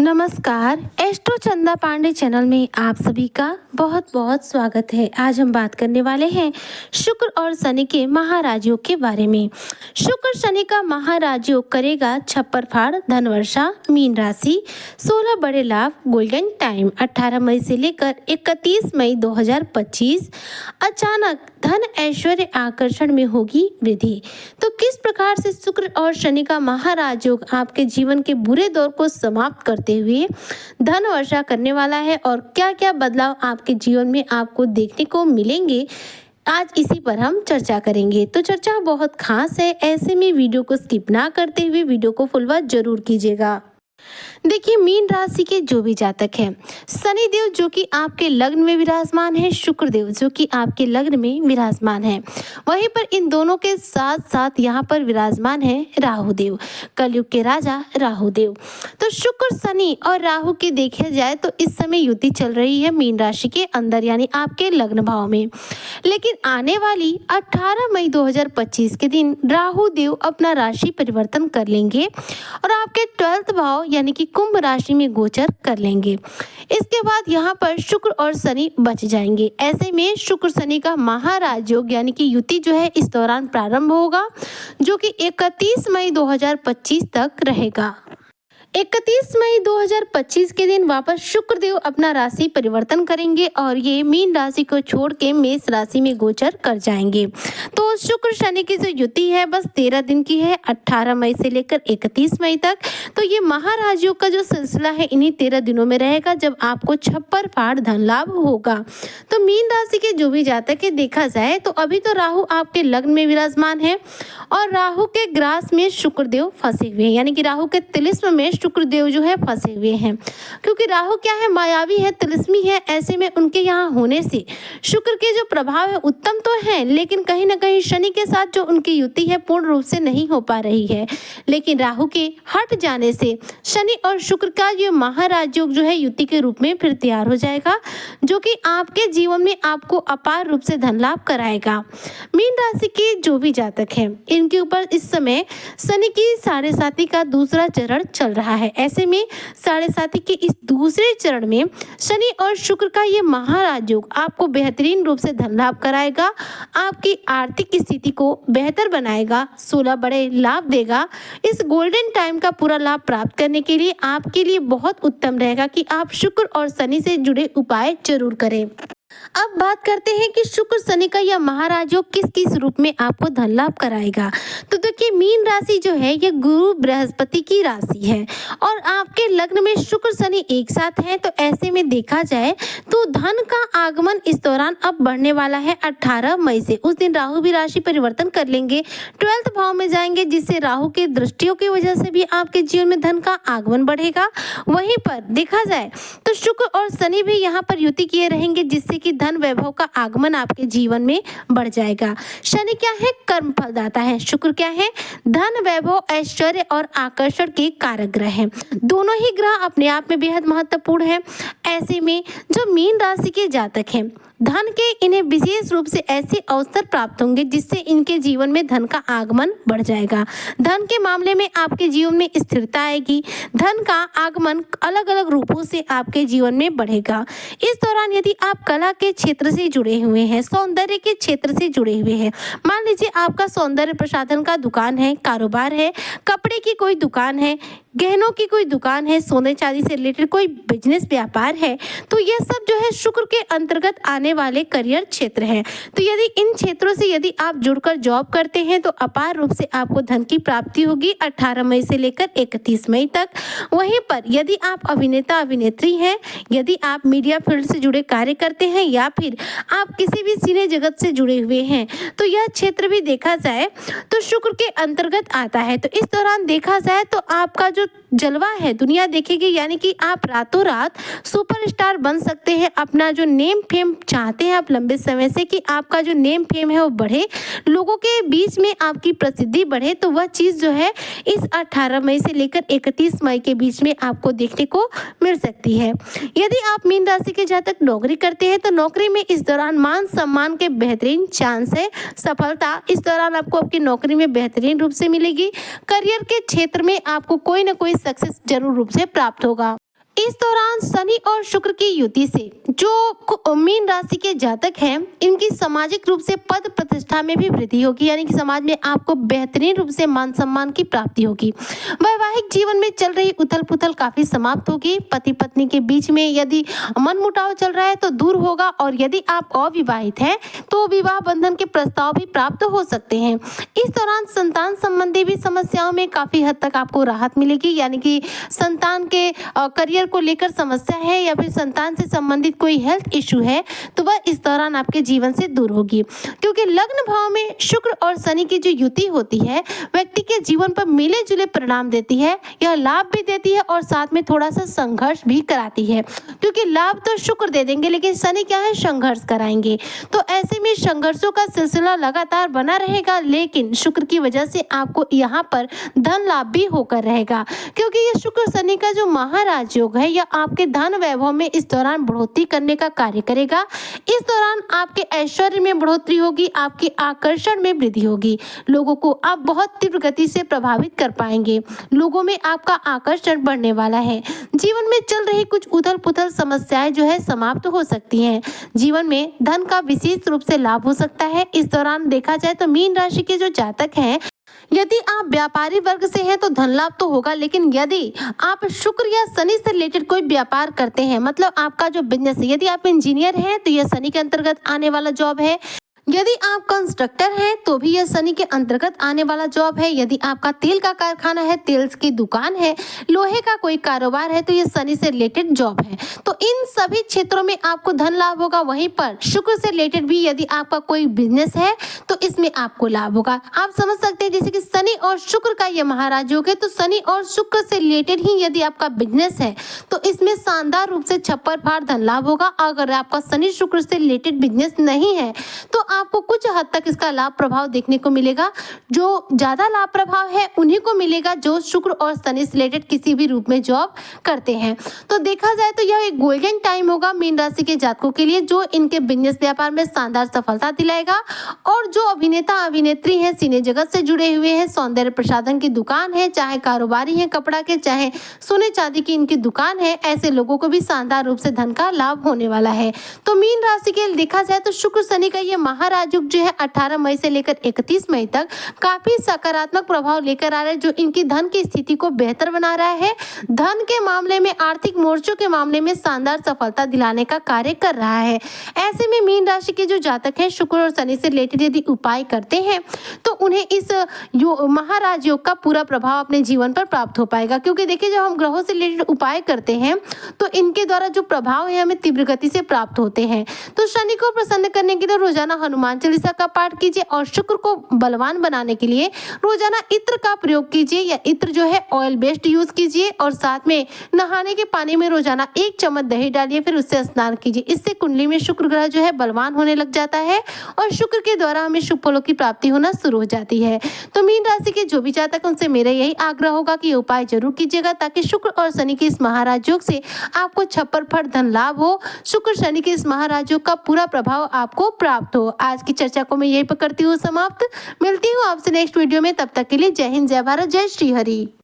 नमस्कार, एस्ट्रो चंदा पांडे चैनल में आप सभी का बहुत बहुत स्वागत है। आज हम बात करने वाले हैं शुक्र और शनि के महाराजयोग के बारे में। शुक्र शनि का महाराजयोग करेगा छप्पर फाड़, धन वर्षा, मीन राशि, 16 बड़े लाभ, गोल्डन टाइम 18 मई से लेकर 31 मई 2025। अचानक धन ऐश्वर्य आकर्षण में होगी वृद्धि। तो किस प्रकार से शुक्र और शनि का महाराजयोग आपके जीवन के बुरे दौर को समाप्त करते हुए धन वर्षा करने वाला है और क्या क्या बदलाव आपके जीवन में आपको देखने को मिलेंगे, आज इसी पर हम चर्चा करेंगे। तो चर्चा बहुत खास है, ऐसे में वीडियो को स्किप ना करते हुए वीडियो को फुल वॉच जरूर कीजिएगा। देखिए, मीन राशि के जो भी जातक हैं, शनि देव जो कि आपके लग्न में विराजमान है, शुक्र देव जो कि आपके लग्न में विराजमान है, वहीं पर इन दोनों के साथ साथ यहाँ पर विराजमान है राहु देव, कलयुग के राजा राहु देव। तो शुक्र, शनि और राहु की देखा जाए तो इस समय युति चल रही है मीन राशि के अंदर, यानी आपके लग्न भाव में। लेकिन आने वाली 18 मई 2025 के दिन राहु देव अपना राशि परिवर्तन कर लेंगे और आपके 12th भाव यानी कि कुंभ राशि में गोचर कर लेंगे। इसके बाद यहाँ पर शुक्र और शनि बच जाएंगे। ऐसे में शुक्र शनि का महाराजयोग यानी कि युति जो है इस दौरान प्रारंभ होगा, जो कि 31 मई 2025 तक रहेगा। 31 मई 2025 के दिन वापस शुक्र देव अपना राशि परिवर्तन करेंगे और ये मीन राशि को छोड़ के मेष राशि में गोचर कर जाएंगे। तो शुक्र शनि की जो युति है बस 13 दिन की है, 18 मई से लेकर 31 मई तक। तो ये महाराजयोग का जो सिलसिला है इन्हीं 13 दिनों में रहेगा, जब आपको छप्पर फाड़ धन लाभ होगा। तो मीन राशि के जो भी जातक है देखा जाए तो अभी तो राहु आपके लग्न में विराजमान है और राहु के ग्रास में शुक्र देव फंसे हुए हैं, यानी कि राहु के तिलिस्म में शुक्र देव जो है फंसे हुए हैं। क्योंकि राहु क्या है, मायावी है, तिलिस्मी है, ऐसे में उनके यहाँ होने से शुक्र के जो प्रभाव है उत्तम तो है, लेकिन कहीं ना कहीं शनि के साथ जो उनकी युति है पूर्ण रूप से नहीं हो पा रही है। लेकिन राहु के हट जाने से शनि और शुक्र का ये महाराजयोग जो है युति के रूप में फिर तैयार हो जाएगा, जो कि आपके जीवन में आपको अपार रूप से धन लाभ कराएगा। मीन राशि के जो भी जातक हैं इनके ऊपर इस समय शनि की 7.5 का दूसरा चरण चल रहा है। ऐसे में 7.5 के इस दूसरे चरण में शनि और शुक्र का ये महाराजयोग आपको बेहतरीन रूप से धन लाभ कराएगा, आपकी आर्थिक स्थिति को बेहतर बनाएगा, 16 बड़े लाभ देगा। इस गोल्डन टाइम का पूरा लाभ प्राप्त करने के लिए आपके लिए बहुत उत्तम रहेगा कि आप शुक्र और शनि से जुड़े उपाय जरूर करें। अब बात करते हैं कि शुक्र शनि का यह महाराजयोग किस किस रूप में आपको धन लाभ कराएगा। तो देखिए, मीन राशि जो है ये गुरु बृहस्पति की राशि है और आपके लग्न में शुक्र शनि एक साथ हैं। तो ऐसे में देखा जाए तो धन का आगमन इस दौरान अब बढ़ने वाला है 18 मई से। उस दिन राहु भी राशि परिवर्तन कर लेंगे, 12th भाव में जाएंगे, जिससे राहु के दृष्टियों की वजह से भी आपके जीवन में धन का आगमन बढ़ेगा। वहीं पर देखा जाए तो शुक्र और शनि भी यहाँ पर युति किए रहेंगे, जिससे कि धन वैभव का आगमन आपके जीवन में बढ़ जाएगा। शनि क्या है, कर्म फलदाता है। शुक्र क्या है, धन वैभव ऐश्वर्य और आकर्षण के कारक ग्रह हैं। दोनों ही ग्रह अपने आप में बेहद महत्वपूर्ण है। ऐसे में जो मीन राशि के जातक हैं, धन के इन्हें विशेष रूप से ऐसे अवसर प्राप्त होंगे जिससे इनके जीवन में धन का आगमन बढ़ जाएगा। धन के मामले में आपके जीवन में स्थिरता आएगी। धन का आगमन अलग अलग रूपों से आपके जीवन में बढ़ेगा। इस दौरान यदि आप कला के क्षेत्र से जुड़े हुए हैं, सौंदर्य के क्षेत्र से जुड़े हुए हैं, मान लीजिए आपका सौंदर्य प्रसाधन का दुकान है, कारोबार है, कपड़े की कोई दुकान है, गहनों की कोई दुकान है, सोने चांदी से रिलेटेड कोई बिजनेस व्यापार है, तो यह सब जो है शुक्र के अंतर्गत आने वाले करियर क्षेत्र हैं। तो यदि इन क्षेत्रों से यदि आप जुड़कर जॉब करते हैं तो अपार रूप से आपको धन की प्राप्ति होगी 18 मई से लेकर 31 मई तक। वहीं पर यदि आप अभिनेता अभिनेत्री हैं, यदि आप मीडिया फील्ड से जुड़े कार्य करते हैं या फिर आप किसी भी सिने जगत से जुड़े हुए हैं, तो यह क्षेत्र भी देखा जाए तो शुक्र के अंतर्गत आता है। तो इस दौरान देखा जाए तो आपका जो जलवा है दुनिया देखेगी, यानी कि आप रातों रात सुपरस्टार बन सकते हैं। अपना जो नेम फेम चाहते हैं आप लंबे समय से कि आपका जो नेम फेम है वो बढ़े, लोगों के बीच में आपकी प्रसिद्धि बढ़े, तो वह चीज़ जो है इस 18 मई से लेकर 31 मई के बीच में आपको देखने को मिल सकती है। यदि आप मीन राशि के जातक नौकरी करते हैं तो नौकरी में इस दौरान मान सम्मान के बेहतरीन चांस है। सफलता इस दौरान आपको आपकी नौकरी में बेहतरीन रूप से मिलेगी। करियर के क्षेत्र में आपको कोई ना कोई सक्सेस जरूर रूप से प्राप्त होगा। इस दौरान शनि और शुक्र की युति से जो मीन राशि के जातक हैं, इनकी सामाजिक रूप से पद प्रतिष्ठा में भी वृद्धि होगी, यानी कि समाज में आपको बेहतरीन रूप से मान सम्मान की प्राप्ति होगी। वैवाहिक जीवन में चल रही उथल पुथल काफी समाप्त होगी। पति पत्नी के बीच में यदि मनमुटाव चल रहा है तो दूर होगा, और यदि आप अविवाहित हैं तो विवाह बंधन के प्रस्ताव भी प्राप्त हो सकते हैं। इस दौरान संतान संबंधी भी समस्याओं में काफी हद तक आपको राहत मिलेगी, यानी कि संतान के करियर को लेकर समस्या है या फिर संतान से संबंधित कोई हेल्थ इशू है तो वह इस दौरान आपके जीवन से दूर होगी, क्योंकि लग्न भाव में शुक्र और शनि की जो युति होती है व्यक्ति के जीवन पर मिले जुले परिणाम देती है। यह लाभ भी देती है और साथ में थोड़ा सा संघर्ष भी कराती है, क्योंकि लाभ तो शुक्र दे देंगे लेकिन शनि क्या है, संघर्ष कराएंगे। तो ऐसे में संघर्षों का सिलसिला लगातार बना रहेगा, लेकिन शुक्र की वजह से आपको यहाँ पर धन लाभ भी होकर रहेगा, क्योंकि ये शुक्र शनि का जो महाराज योग है यह आपके धन वैभव में इस दौरान बढ़ोतरी करने का कार्य करेगा। इस दौरान आपके ऐश्वर्य में बढ़ोतरी होगी, आपके आकर्षण में वृद्धि होगी, लोगों को आप बहुत तीव्र गति से प्रभावित कर पाएंगे, लोगों में आपका आकर्षण बढ़ने वाला है। जीवन में चल रही कुछ उथल पुथल समस्याएं जो है समाप्त हो सकती हैं। जीवन में धन का विशेष रूप से लाभ हो सकता है। इस दौरान देखा जाए तो मीन राशि के जो जातक हैं, यदि आप व्यापारी वर्ग से हैं तो धन लाभ तो होगा, लेकिन यदि आप शुक्र या शनि से रिलेटेड कोई व्यापार करते हैं, मतलब आपका जो बिजनेस है, यदि आप इंजीनियर हैं तो यह शनि के अंतर्गत आने वाला जॉब है। यदि आप कंस्ट्रक्टर हैं तो भी यह शनि के अंतर्गत आने वाला जॉब है। यदि आपका तेल का कारखाना है, तेल की दुकान है, लोहे का कोई कारोबार है तो यह शनि से रिलेटेड जॉब है। तो इन सभी क्षेत्रों में आपको धन लाभ होगा। वहीं पर शुक्र से रिलेटेड भी यदि आपका कोई बिजनेस है तो इसमें आपको लाभ होगा। आप समझ सकते हैं जैसे कि शनि और शुक्र का यह महाराज योग है, तो शनि और शुक्र से रिलेटेड ही यदि आपका बिजनेस है तो इसमें शानदार रूप से छप्पर फाड़ धन लाभ होगा। अगर आपका शनि शुक्र से रिलेटेड बिजनेस नहीं है तो आपको कुछ हद तक इसका लाभ प्रभाव देखने को मिलेगा। जो ज्यादा लाभ प्रभाव है उन्हीं को मिलेगा जो शुक्र और शनि से रिलेटेड किसी भी रूप में जॉब करते हैं। तो देखा जाए तो यह एक गोल्डन टाइम होगा मीन राशि के जातकों के लिए, जो इनके बिजनेस व्यापार में शानदार सफलता दिलाएगा। और जो अभिनेता अभिनेत्री हैं, सिने जगत से जुड़े हुए हैं, सौंदर्य प्रसाधन की दुकान है, चाहे कारोबारी है कपड़ा के, चाहे सोने चांदी की इनकी दुकान है, ऐसे लोगों को भी शानदार रूप से धन का लाभ होने वाला है। तो मीन राशि के देखा जाए तो शुक्र शनि का ये महाराज योग जो है 18 मई से लेकर 31 मई तक काफी सकारात्मक प्रभाव लेकर आ रहा है, जो इनकी धन की स्थिति को बेहतर बना रहा है। धन के मामले में, आर्थिक मोर्चों के मामले में शानदार सफलता दिलाने का कार्य कर रहा है। ऐसे में मीन राशि के जो जातक हैं शुक्र और शनि से रिलेटेड यदि उपाय करते हैं तो उन्हें इस महाराज योग का पूरा प्रभाव अपने जीवन पर प्राप्त हो पाएगा। क्योंकि देखिए जब हम ग्रहों से रिलेटेड उपाय करते हैं तो इनके द्वारा जो प्रभाव है हमें तीव्र गति से प्राप्त होते हैं। तो शनि को प्रसन्न करने के लिए रोजाना हनुमान चालीसा का पाठ कीजिए, और शुक्र को बलवान बनाने के लिए रोजाना इत्र का प्रयोग कीजिए, या इत्र जो है ऑयल बेस्ड यूज कीजिए, और साथ में नहाने के पानी में रोजाना 1 चम्मच दही डालिए, फिर उससे स्नान कीजिए। इससे कुंडली में शुक्र ग्रह जो है बलवान होने लग जाता है और शुक्र के द्वारा हमें शुभ फलों की प्राप्ति होना शुरू हो जाती है। तो मीन राशि के जो भी जातक उनसे मेरा यही आग्रह होगा कि ये उपाय जरूर कीजिएगा, ताकि शुक्र और शनि के इस महाराज योग से आपको छप्पर फट धन लाभ हो, शुक्र शनि के इस महाराज योग का पूरा प्रभाव आपको प्राप्त हो। आज की चर्चा को मैं यही पर करती हूँ समाप्त। मिलती हूँ आपसे नेक्स्ट वीडियो में, तब तक के लिए जय हिंद, जय भारत, जय श्री हरि।